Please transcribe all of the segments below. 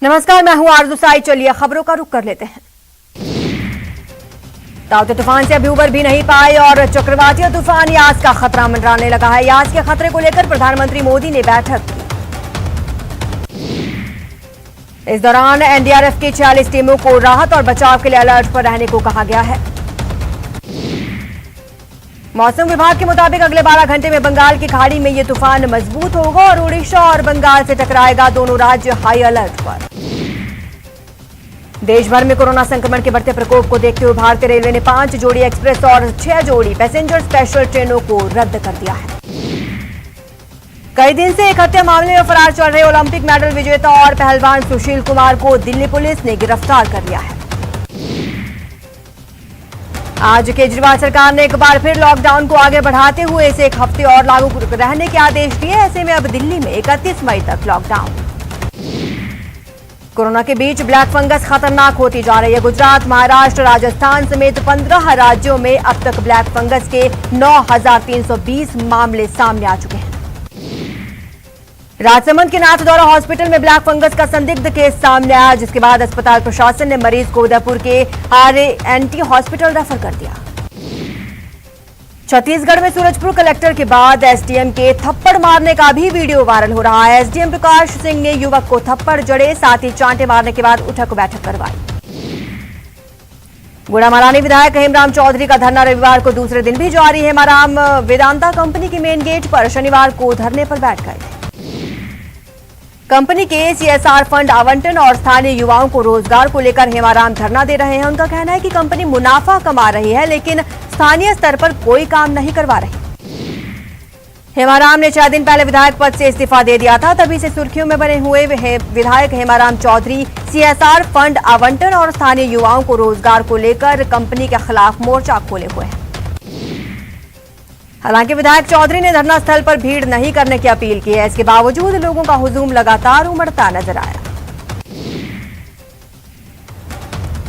नमस्कार, मैं हूं आरजू साई। चलिए खबरों का रुख कर लेते हैं। ताउते तूफान से अभी उबर भी नहीं पाए और चक्रवाती तूफान यास का खतरा मंडराने लगा है। यास के खतरे को लेकर प्रधानमंत्री मोदी ने बैठक की। इस दौरान एनडीआरएफ की 46 टीमों को राहत और बचाव के लिए अलर्ट पर रहने को कहा गया है। मौसम विभाग के मुताबिक अगले 12 घंटे में बंगाल की खाड़ी में ये तूफान मजबूत होगा और उड़ीसा और बंगाल से टकराएगा। दोनों राज्य हाई अलर्ट पर। देश भर में कोरोना संक्रमण के बढ़ते प्रकोप को देखते हुए भारतीय रेलवे ने 5 जोड़ी एक्सप्रेस और 6 जोड़ी पैसेंजर स्पेशल ट्रेनों को रद्द कर दिया है। कई दिन से एक हत्या मामले में फरार चल रहे ओलंपिक मेडल विजेता और पहलवान सुशील कुमार को दिल्ली पुलिस ने गिरफ्तार कर लिया है। आज केजरीवाल सरकार ने एक बार फिर लॉकडाउन को आगे बढ़ाते हुए इसे एक हफ्ते और लागू रहने के आदेश दिए। ऐसे में अब दिल्ली में 31 मई तक लॉकडाउन। कोरोना के बीच ब्लैक फंगस खतरनाक होती जा रही है। गुजरात, महाराष्ट्र, राजस्थान समेत 15 राज्यों में अब तक ब्लैक फंगस के 9,320 मामले सामने आ चुके हैं। राजसमंद के नाथद्वारा हॉस्पिटल में ब्लैक फंगस का संदिग्ध केस सामने आया, जिसके बाद अस्पताल प्रशासन ने मरीज को उदयपुर के RANT हॉस्पिटल रेफर कर दिया। छत्तीसगढ़ में सूरजपुर कलेक्टर के बाद एसडीएम के थप्पड़ मारने का भी वीडियो वायरल हो रहा है। एसडीएम प्रकाश सिंह ने युवक को थप्पड़ जड़े, साथ ही चांटे मारने के बाद उठक बैठक करवाई। गुड़ामारानी विधायक हेमराम चौधरी का धरना रविवार को दूसरे दिन भी जारी है। हेमराम वेदांता कंपनी के मेन गेट पर शनिवार को धरने पर बैठ गए थे। कंपनी के CSR फंड आवंटन और स्थानीय युवाओं को रोजगार को लेकर हेमाराम धरना दे रहे हैं। उनका कहना है कि कंपनी मुनाफा कमा रही है, लेकिन स्थानीय स्तर पर कोई काम नहीं करवा रही। हेमाराम ने 6 दिन पहले विधायक पद से इस्तीफा दे दिया था। तभी से सुर्खियों में बने हुए विधायक हेमाराम चौधरी CSR फंड आवंटन और स्थानीय युवाओं को रोजगार को लेकर कंपनी के खिलाफ मोर्चा खोले हुए हैं। हालांकि विधायक चौधरी ने धरना स्थल पर भीड़ नहीं करने की अपील की है। इसके बावजूद लोगों का हुजूम लगातार उमड़ता नजर आया।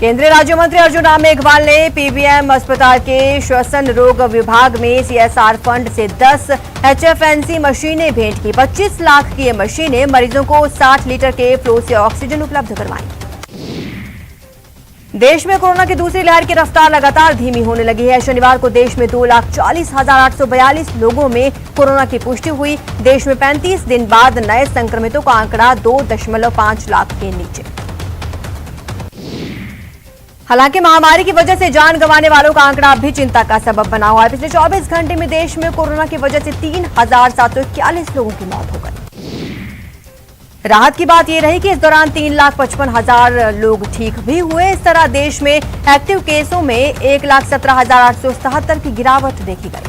केंद्रीय राज्य मंत्री अर्जुन राम मेघवाल ने PBM अस्पताल के श्वसन रोग विभाग में CSR फंड से 10 HFNC मशीनें भेंट की। 25 लाख की ये मशीनें मरीजों को 60 लीटर के फ्लो से ऑक्सीजन उपलब्ध करवाई। देश में कोरोना की दूसरी लहर की रफ्तार लगातार धीमी होने लगी है। शनिवार को देश में 2,40,842 लोगों में कोरोना की पुष्टि हुई। देश में 35 दिन बाद नए संक्रमितों का आंकड़ा 2.5 लाख के नीचे। हालांकि महामारी की वजह से जान गंवाने वालों का आंकड़ा अब भी चिंता का सबब बना हुआ है। पिछले 24 घंटे में देश में कोरोना की वजह से 3,741 लोगों की मौत हो गई। राहत की बात यह रही कि इस दौरान 3,55,000 लोग ठीक भी हुए। इस तरह देश में एक्टिव केसों में 1,17,877 की गिरावट देखी गई।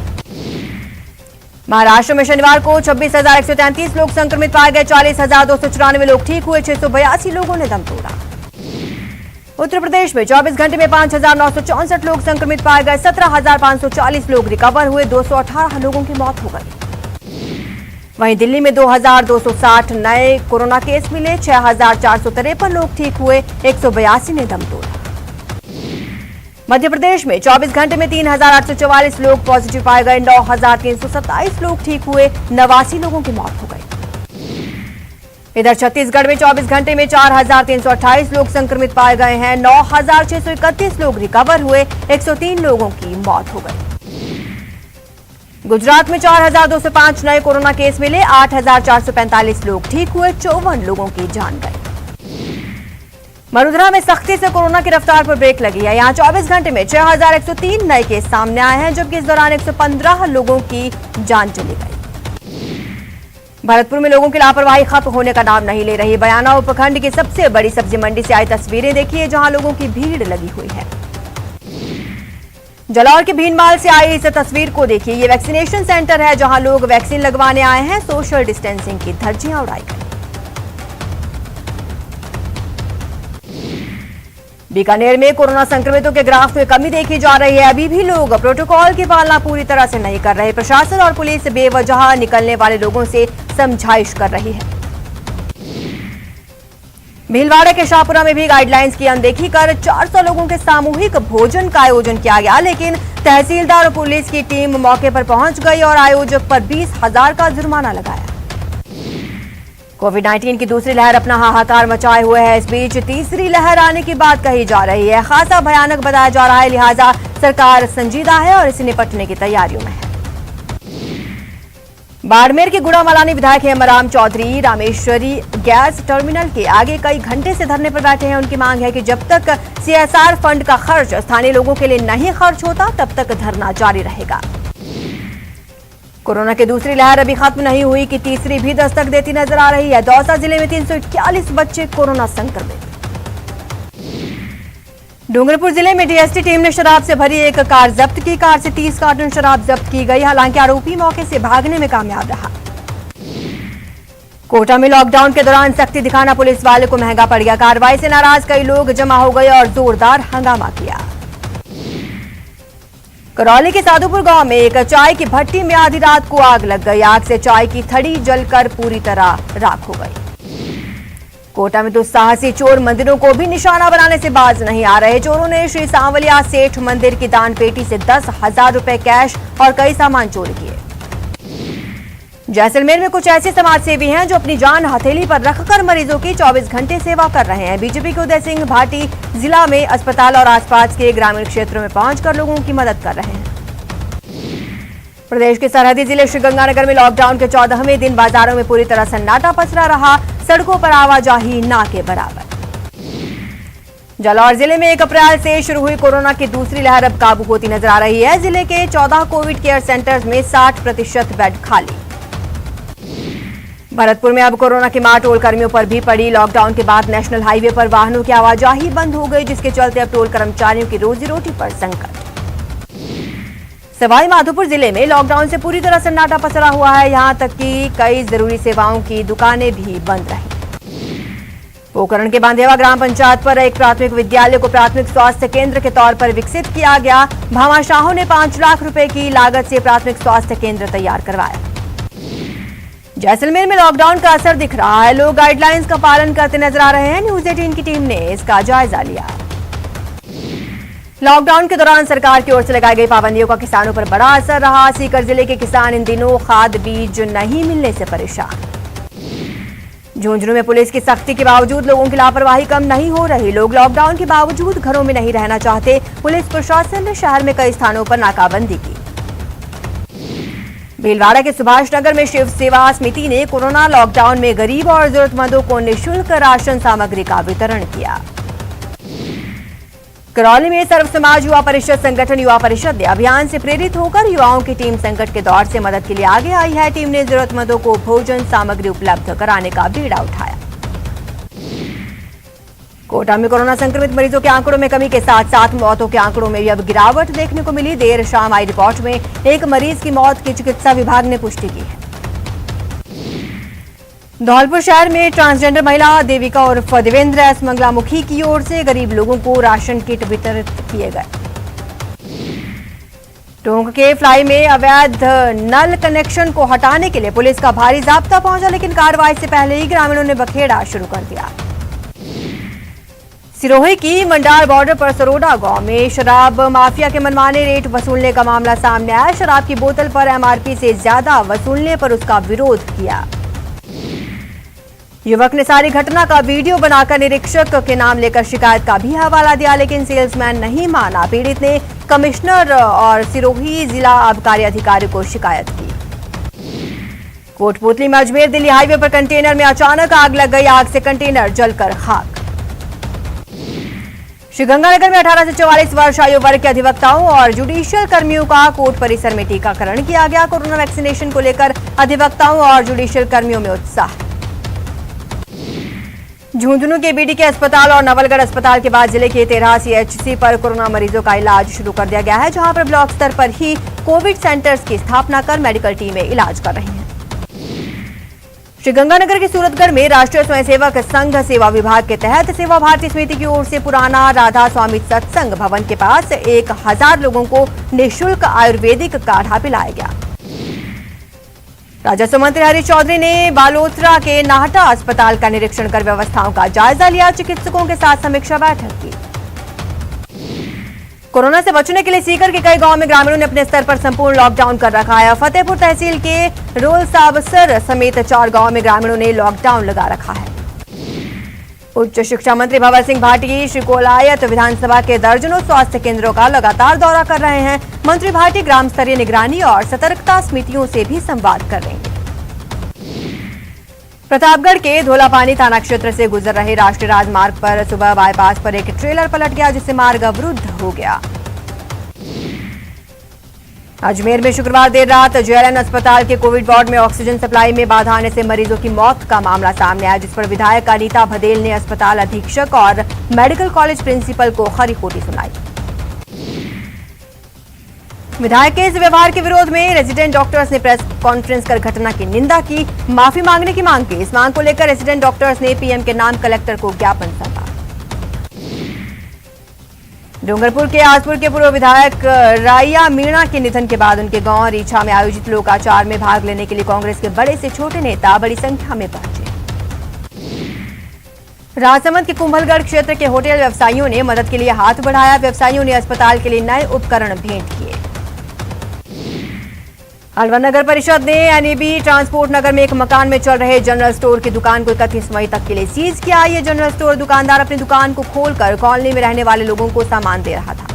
महाराष्ट्र में शनिवार को 26,133 लोग संक्रमित पाए गए। 40,294 लोग ठीक हुए। 682 लोगों ने दम तोड़ा। उत्तर प्रदेश में 24 घंटे में 5,964 लोग संक्रमित पाए गए। 17,540 लोग रिकवर हुए। 218 लोगों की मौत हो गई। वहीं दिल्ली में 2,260 नए कोरोना केस मिले। 6,453 लोग ठीक हुए। 182 ने दम तोड़ा। मध्य प्रदेश में 24 घंटे में 3,844 लोग पॉजिटिव पाए गए। 9,327 लोग ठीक हुए। 89 लोगों की मौत हो गई। इधर छत्तीसगढ़ में 24 घंटे में 4,328 लोग संक्रमित पाए गए हैं। 9,631 लोग रिकवर हुए। 103 लोगों की मौत हो गई। गुजरात में 4,205 नए कोरोना केस मिले। 8,445 लोग ठीक हुए। 54 लोगों की जान गई। मरुधरा में सख्ती से कोरोना की रफ्तार पर ब्रेक लगी है। यहां 24 घंटे में 6,103 नए केस सामने आए हैं, जबकि इस दौरान 115 लोगों की जान चली गई। भरतपुर में लोगों की लापरवाही खत्म होने का नाम नहीं ले रही। बयाना उपखंड की सबसे बड़ी सब्जी मंडी से आई तस्वीरें देखिए, जहां लोगों की भीड़ लगी हुई है। जलौर के भीनमाल से आई इस तस्वीर को देखिए। ये वैक्सीनेशन सेंटर है, जहां लोग वैक्सीन लगवाने आए हैं। सोशल डिस्टेंसिंग की धज्जियां उड़ाई गई। बीकानेर में कोरोना संक्रमितों के ग्राफ में कमी देखी जा रही है। अभी भी लोग प्रोटोकॉल की पालना पूरी तरह से नहीं कर रहे। प्रशासन और पुलिस बेवजह निकलने वाले लोगों से समझाइश कर रही है। भीलवाड़ा के शाहपुरा में भी गाइडलाइंस की अनदेखी कर 400 लोगों के सामूहिक भोजन का आयोजन किया गया, लेकिन तहसीलदार और पुलिस की टीम मौके पर पहुंच गई और आयोजक पर 20,000 का जुर्माना लगाया। कोविड-19 की दूसरी लहर अपना हाहाकार मचाए हुए है। इस बीच तीसरी लहर आने की बात कही जा रही है। खासा भयानक बताया जा रहा है, लिहाजा सरकार संजीदा है और इसे निपटने की तैयारियों में है। बाड़मेर के गुड़ामलानी विधायक हेमराम चौधरी रामेश्वरी गैस टर्मिनल के आगे कई घंटे से धरने पर बैठे हैं। उनकी मांग है कि जब तक सीएसआर फंड का खर्च स्थानीय लोगों के लिए नहीं खर्च होता, तब तक धरना जारी रहेगा। कोरोना की दूसरी लहर अभी खत्म नहीं हुई कि तीसरी भी दस्तक देती नजर आ रही है। दौसा जिले में 341 बच्चे कोरोना संक्रमित। डूंगरपुर जिले में डीएसटी टीम ने शराब से भरी एक कार जब्त की। कार से 30 कार्टन शराब जब्त की गई। हालांकि आरोपी मौके से भागने में कामयाब रहा। कोटा में लॉकडाउन के दौरान सख्ती दिखाना पुलिस वाले को महंगा पड़ गया। कार्रवाई से नाराज कई लोग जमा हो गए और जोरदार हंगामा किया। करौली के साधुपुर गांव में एक चाय की भट्टी में आधी रात को आग लग गई। आग से चाय की थड़ी जलकर पूरी तरह राख हो गई। कोटा में दुस्साहसी चोर मंदिरों को भी निशाना बनाने से बाज नहीं आ रहे। चोरों ने श्री सांवलिया सेठ मंदिर की दान पेटी से 10,000 रुपए कैश और कई सामान चोरी किए। जैसलमेर में कुछ ऐसे समाजसेवी हैं जो अपनी जान हथेली पर रखकर मरीजों की 24 घंटे सेवा कर रहे हैं। बीजेपी के उदय सिंह भाटी जिला में अस्पताल और आसपास के ग्रामीण क्षेत्रों में पहुंचकर लोगों की मदद कर रहे हैं। प्रदेश के सरहदी जिले श्रीगंगानगर में लॉकडाउन के 14वें दिन बाजारों में पूरी तरह सन्नाटा पसरा रहा। सड़कों पर आवाजाही ना के बराबर। जालौर जिले में 1 अप्रैल से शुरू हुई कोरोना की दूसरी लहर अब काबू होती नजर आ रही है। जिले के 14 कोविड केयर सेंटर्स में 60% बेड खाली। भरतपुर में अब कोरोना की मार टोल कर्मियों पर भी पड़ी। लॉकडाउन के बाद नेशनल हाईवे पर वाहनों की आवाजाही बंद हो गई, जिसके चलते अब टोल कर्मचारियों की रोजी रोटी पर संकट। सवाई माधोपुर जिले में लॉकडाउन से पूरी तरह सन्नाटा पसरा हुआ है। यहां तक कि कई जरूरी सेवाओं की दुकानें भी बंद रही। पोखरण के बांधेवा ग्राम पंचायत पर एक प्राथमिक विद्यालय को प्राथमिक स्वास्थ्य केंद्र के तौर पर विकसित किया गया। भामाशाहों ने 5 लाख रुपए की लागत से प्राथमिक स्वास्थ्य केंद्र तैयार करवाया। जैसलमेर में लॉकडाउन का असर दिख रहा है। लोग गाइडलाइंस का पालन करते नजर आ रहे हैं। न्यूज 18 की टीम ने इसका जायजा लिया। लॉकडाउन के दौरान सरकार की ओर से लगाई गई पाबंदियों का किसानों पर बड़ा असर रहा। सीकर जिले के किसान इन दिनों खाद बीज नहीं मिलने से परेशान। झुंझुनू में पुलिस की सख्ती के बावजूद लोगों की लापरवाही कम नहीं हो रही। लोग लॉकडाउन के बावजूद घरों में नहीं रहना चाहते। पुलिस प्रशासन ने शहर में कई स्थानों पर नाकाबंदी की। भीलवाड़ा के सुभाष नगर में शिव सेवा समिति ने कोरोना लॉकडाउन में गरीब और जरूरतमंदों को निःशुल्क राशन सामग्री का वितरण किया। करौली में सर्व समाज युवा परिषद संगठन युवा परिषद ने अभियान से प्रेरित होकर युवाओं की टीम संकट के दौर से मदद के लिए आगे आई है। टीम ने जरूरतमंदों को भोजन सामग्री उपलब्ध कराने का बीड़ा उठाया। कोटा में कोरोना संक्रमित मरीजों के आंकड़ों में कमी के साथ साथ मौतों के आंकड़ों में भी अब गिरावट देखने को मिली। देर शाम आई रिपोर्ट में एक मरीज की मौत की चिकित्सा विभाग ने पुष्टि की है। धौलपुर शहर में ट्रांसजेंडर महिला देविका उर्फ देवेंद्र एस मंगलामुखी की ओर से गरीब लोगों को राशन किट वितरित किए गए। टोंक के फ्लाई में अवैध नल कनेक्शन को हटाने के लिए पुलिस का भारी जाब्ता पहुंचा, लेकिन कार्रवाई से पहले ही ग्रामीणों ने बखेड़ा शुरू कर दिया। सिरोही की मंडार बॉर्डर पर सरोडा गांव में शराब माफिया के मनमाने रेट वसूलने का मामला सामने आया। शराब की बोतल पर एमआरपी से ज्यादा वसूलने पर उसका विरोध किया। युवक ने सारी घटना का वीडियो बनाकर निरीक्षक के नाम लेकर शिकायत का भी हवाला दिया, लेकिन सेल्समैन नहीं माना। पीड़ित ने कमिश्नर और सिरोही जिला आबकारी अधिकारी को शिकायत की। कोटपुतली में अजमेर दिल्ली हाईवे पर कंटेनर में अचानक आग लग गई। आग से कंटेनर जलकर खाक। श्रीगंगानगर में 18 से 44 वर्ष आयु वर्ग के अधिवक्ताओं और जुडिशियल कर्मियों का कोर्ट परिसर में टीकाकरण किया गया। कोरोना वैक्सीनेशन को लेकर अधिवक्ताओं और जुडिशियल कर्मियों में उत्साह। झुंझुनू के बीडीके अस्पताल और नवलगढ़ अस्पताल के बाद जिले के 13 सीएचसी पर कोरोना मरीजों का इलाज शुरू कर दिया गया है, जहां पर ब्लॉक स्तर पर ही कोविड सेंटर्स की स्थापना कर मेडिकल टीमें इलाज कर रही हैं। श्रीगंगानगर के सूरतगढ़ में राष्ट्रीय स्वयंसेवक संघ सेवा विभाग के तहत सेवा भारती समिति की ओर से पुराना राधा स्वामी सत्संग भवन के पास 1000 लोगों को निःशुल्क आयुर्वेदिक काढ़ा पिलाया गया। राजस्व मंत्री हरीश चौधरी ने बालोतरा के नाहटा अस्पताल का निरीक्षण कर व्यवस्थाओं का जायजा लिया। चिकित्सकों के साथ समीक्षा बैठक की। कोरोना से बचने के लिए सीकर के कई गांव में ग्रामीणों ने अपने स्तर पर संपूर्ण लॉकडाउन कर रखा है। फतेहपुर तहसील के रोल साबसर समेत 4 गांव में ग्रामीणों ने लॉकडाउन लगा रखा है। उच्च शिक्षा मंत्री भंवर सिंह भाटी श्रीकोलायत विधानसभा के दर्जनों स्वास्थ्य केंद्रों का लगातार दौरा कर रहे हैं। मंत्री भाटी ग्राम स्तरीय निगरानी और सतर्कता समितियों से भी संवाद कर रहे हैं। प्रतापगढ़ के धोलापानी थाना क्षेत्र से गुजर रहे राष्ट्रीय राजमार्ग पर सुबह बाईपास पर एक ट्रेलर पलट गया, जिससे मार्ग अवरुद्ध हो गया। अजमेर में शुक्रवार देर रात जेएलएन अस्पताल के कोविड वार्ड में ऑक्सीजन सप्लाई में बाधा आने से मरीजों की मौत का मामला सामने आया, जिस पर विधायक अनीता भदेल ने अस्पताल अधीक्षक और मेडिकल कॉलेज प्रिंसिपल को खरी खोटी सुनाई। विधायक के इस व्यवहार के विरोध में रेजिडेंट डॉक्टर्स ने प्रेस कॉन्फ्रेंस कर घटना की निंदा की, माफी मांगने की मांग की। इस मांग को लेकर रेजिडेंट डॉक्टर्स ने पीएम के नाम कलेक्टर को ज्ञापन सौंपा। डूंगरपुर के आजपुर के पूर्व विधायक राइया मीणा के निधन के बाद उनके गांव रीछा में आयोजित लोकाचार में भाग लेने के लिए कांग्रेस के बड़े से छोटे नेता बड़ी संख्या में पहुंचे। राजसमंद के कुंभलगढ़ क्षेत्र के होटल व्यवसायियों ने मदद के लिए हाथ बढ़ाया। व्यवसायियों ने अस्पताल के लिए नए उपकरण भेंट किए। अलवर नगर परिषद ने एनएबी ट्रांसपोर्ट नगर में एक मकान में चल रहे जनरल स्टोर की दुकान को 31 मई तक के लिए सीज किया। ये जनरल स्टोर दुकानदार अपनी दुकान को खोलकर कॉलोनी में रहने वाले लोगों को सामान दे रहा था।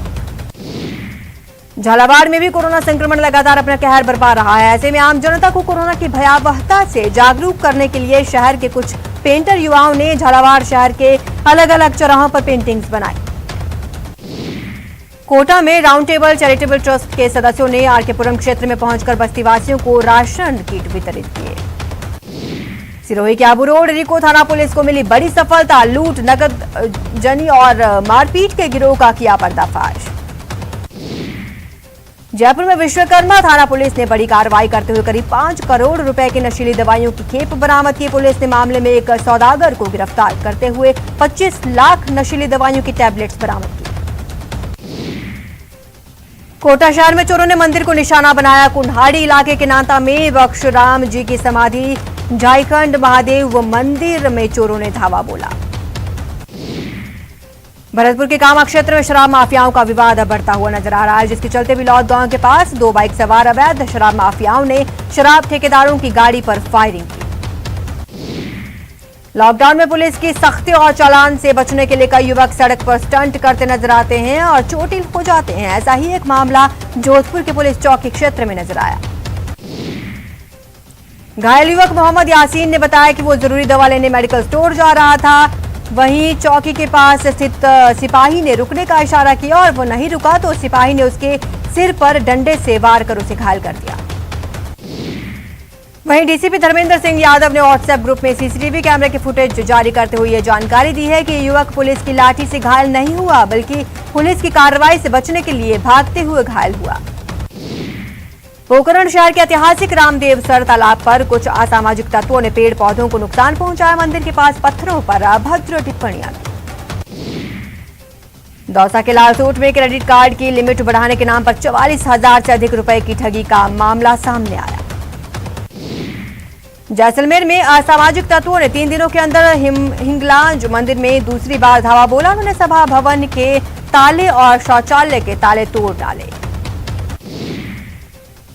झालावाड़ में भी कोरोना संक्रमण लगातार अपना कहर बरपा रहा है। ऐसे में आम जनता को कोरोना की भयावहता से जागरूक करने के लिए शहर के कुछ पेंटर युवाओं ने झालावाड़ शहर के अलग अलग चौराहों पर पेंटिंग्स बनाई। कोटा में राउंड टेबल चैरिटेबल ट्रस्ट के सदस्यों ने आरकेपुरम क्षेत्र में पहुंचकर बस्तीवासियों को राशन किट वितरित किए। सिरोही के आबू रोड रिको थाना पुलिस को मिली बड़ी सफलता, लूट, नकद जनी और मारपीट के गिरोह का किया पर्दाफाश। जयपुर में विश्वकर्मा थाना पुलिस ने बड़ी कार्रवाई करते हुए करीब 5 करोड़ रुपए की नशीली दवाइयों की खेप बरामद की। पुलिस ने मामले में एक सौदागर को गिरफ्तार करते हुए 25 लाख नशीली दवाइयों की टैबलेट्स बरामद की। कोटा शहर में चोरों ने मंदिर को निशाना बनाया। कुन्हाड़ी इलाके के नांता में बख्शराम जी की समाधि झाईखंड महादेव व मंदिर में चोरों ने धावा बोला। भरतपुर के कामा क्षेत्र में शराब माफियाओं का विवाद बढ़ता हुआ नजर आ रहा है, जिसके चलते बिलौद गांव के पास 2 बाइक सवार अवैध शराब माफियाओं ने शराब ठेकेदारों की गाड़ी पर फायरिंग की। लॉकडाउन में पुलिस की सख्ती और चालान से बचने के लिए कई युवक सड़क पर स्टंट करते नजर आते हैं और चोटिल हो जाते हैं। ऐसा ही एक मामला जोधपुर के पुलिस चौकी क्षेत्र में नजर आया। घायल युवक मोहम्मद यासीन ने बताया कि वो जरूरी दवा लेने मेडिकल स्टोर जा रहा था। वहीं चौकी के पास स्थित सिपाही ने रुकने का इशारा किया और वो नहीं रुका तो सिपाही ने उसके सिर पर डंडे से वार कर उसे घायल कर दिया। वहीं डीसीपी धर्मेंद्र सिंह यादव ने व्हाट्सएप ग्रुप में सीसीटीवी कैमरे की फुटेज जारी करते हुए यह जानकारी दी है कि युवक पुलिस की लाठी से घायल नहीं हुआ, बल्कि पुलिस की कार्रवाई से बचने के लिए भागते हुए घायल हुआ। पोखरण शहर के ऐतिहासिक रामदेव सर तालाब पर कुछ असामाजिक तत्वों ने पेड़ पौधों को नुकसान पहुंचाया। मंदिर के पास पत्थरों पर अभद्र टिप्पणियां की। दौसा के लालसोट में क्रेडिट कार्ड की लिमिट बढ़ाने के नाम पर 44,000 से अधिक रुपए की ठगी का मामला सामने आया। जैसलमेर में असामाजिक तत्वों ने 3 दिनों के अंदर हिंगलांज मंदिर में दूसरी बार धावा बोला। उन्होंने सभा भवन के ताले और शौचालय के ताले तोड़ डाले।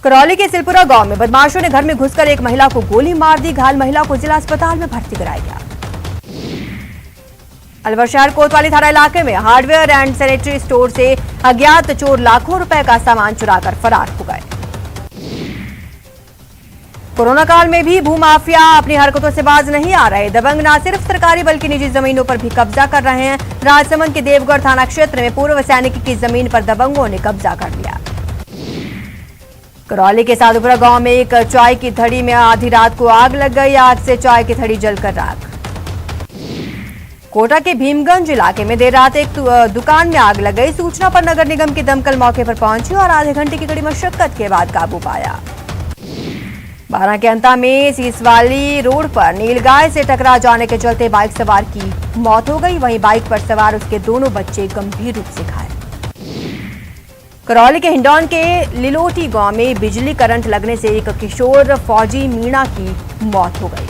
करौली के सिलपुरा गांव में बदमाशों ने घर में घुसकर एक महिला को गोली मार दी। घायल महिला को जिला अस्पताल में भर्ती कराया गया। अलवर शहर कोतवाली थाना इलाके में हार्डवेयर एंड सैनिटरी स्टोर से अज्ञात चोर लाखों रुपए का सामान चुराकर फरार हो गए। कोरोना काल में भी भूमाफिया अपनी हरकतों से बाज नहीं आ रहे। दबंग न सिर्फ सरकारी बल्कि निजी जमीनों पर भी कब्जा कर रहे हैं। राजसमंद के देवगढ़ थाना क्षेत्र में पूर्व सैनिक की जमीन पर दबंगों ने कब्जा कर लिया। करौली के साधुपुरा गांव में एक चाय की थड़ी में आधी रात को आग लग गई। आग से चाय की थड़ी जलकर राख। कोटा के भीमगंज इलाके में देर रात एक दुकान में आग लग गई। सूचना पर नगर निगम की दमकल मौके पर पहुंची और आधे घंटे की कड़ी मशक्कत के बाद काबू पाया। बारां के अंता में सीसवाली रोड पर नीलगाय से टकरा जाने के चलते बाइक सवार की मौत हो गई। वहीं बाइक पर सवार उसके दोनों बच्चे गंभीर रूप से घायल। करौली के हिंडौन के लिलोटी गांव में बिजली करंट लगने से एक किशोर फौजी मीणा की मौत हो गई।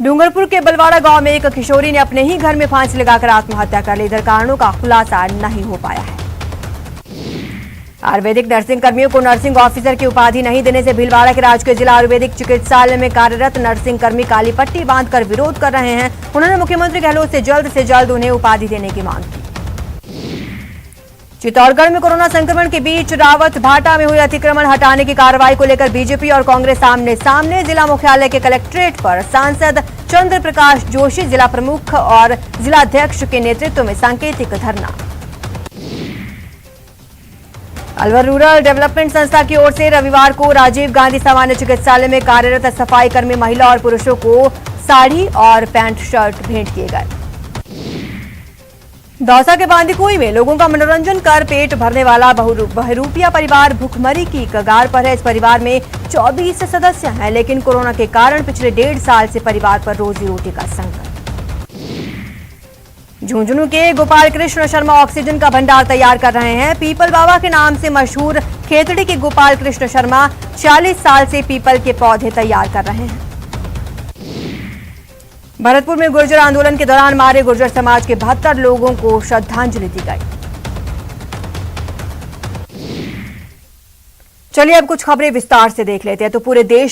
डूंगरपुर के बलवाड़ा गांव में एक किशोरी ने अपने ही घर में फांसी लगाकर आत्महत्या कर ली। इधर कारणों का खुलासा नहीं हो पाया है। आयुर्वेदिक नर्सिंग कर्मियों को नर्सिंग ऑफिसर की उपाधि नहीं देने से भीलवाड़ा के राजकीय जिला आयुर्वेदिक चिकित्सालय में कार्यरत नर्सिंग कर्मी काली पट्टी बांधकर विरोध कर रहे हैं। उन्होंने मुख्यमंत्री गहलोत से जल्द उन्हें उपाधि देने की मांग की। चित्तौड़गढ़ में कोरोना संक्रमण के बीच रावत भाटा में हुए अतिक्रमण हटाने की कार्रवाई को लेकर बीजेपी और कांग्रेस आमने सामने। जिला मुख्यालय के कलेक्ट्रेट पर सांसद चंद्र प्रकाश जोशी, जिला प्रमुख और जिलाध्यक्ष के नेतृत्व में सांकेतिक धरना। अलवर रूरल डेवलपमेंट संस्था की ओर से रविवार को राजीव गांधी सामान्य चिकित्सालय में कार्यरत सफाई कर्मी महिला और पुरुषों को साड़ी और पैंट शर्ट भेंट किए गए। दौसा के बांदीकुई में लोगों का मनोरंजन कर पेट भरने वाला बहरूपिया परिवार भूखमरी की कगार पर है। इस परिवार में 24 सदस्य हैं, लेकिन कोरोना के कारण पिछले 1.5 साल से परिवार पर रोजी रोटी का संकट। झुंझुनू के गोपाल कृष्ण शर्मा ऑक्सीजन का भंडार तैयार कर रहे हैं। पीपल बाबा के नाम से मशहूर खेतड़ी के गोपाल कृष्ण शर्मा 40 साल से पीपल के पौधे तैयार कर रहे हैं। भरतपुर में गुर्जर आंदोलन के दौरान मारे गुर्जर समाज के 72 लोगों को श्रद्धांजलि दी गई। चलिए अब कुछ खबरें विस्तार से देख लेते हैं। तो पूरे देश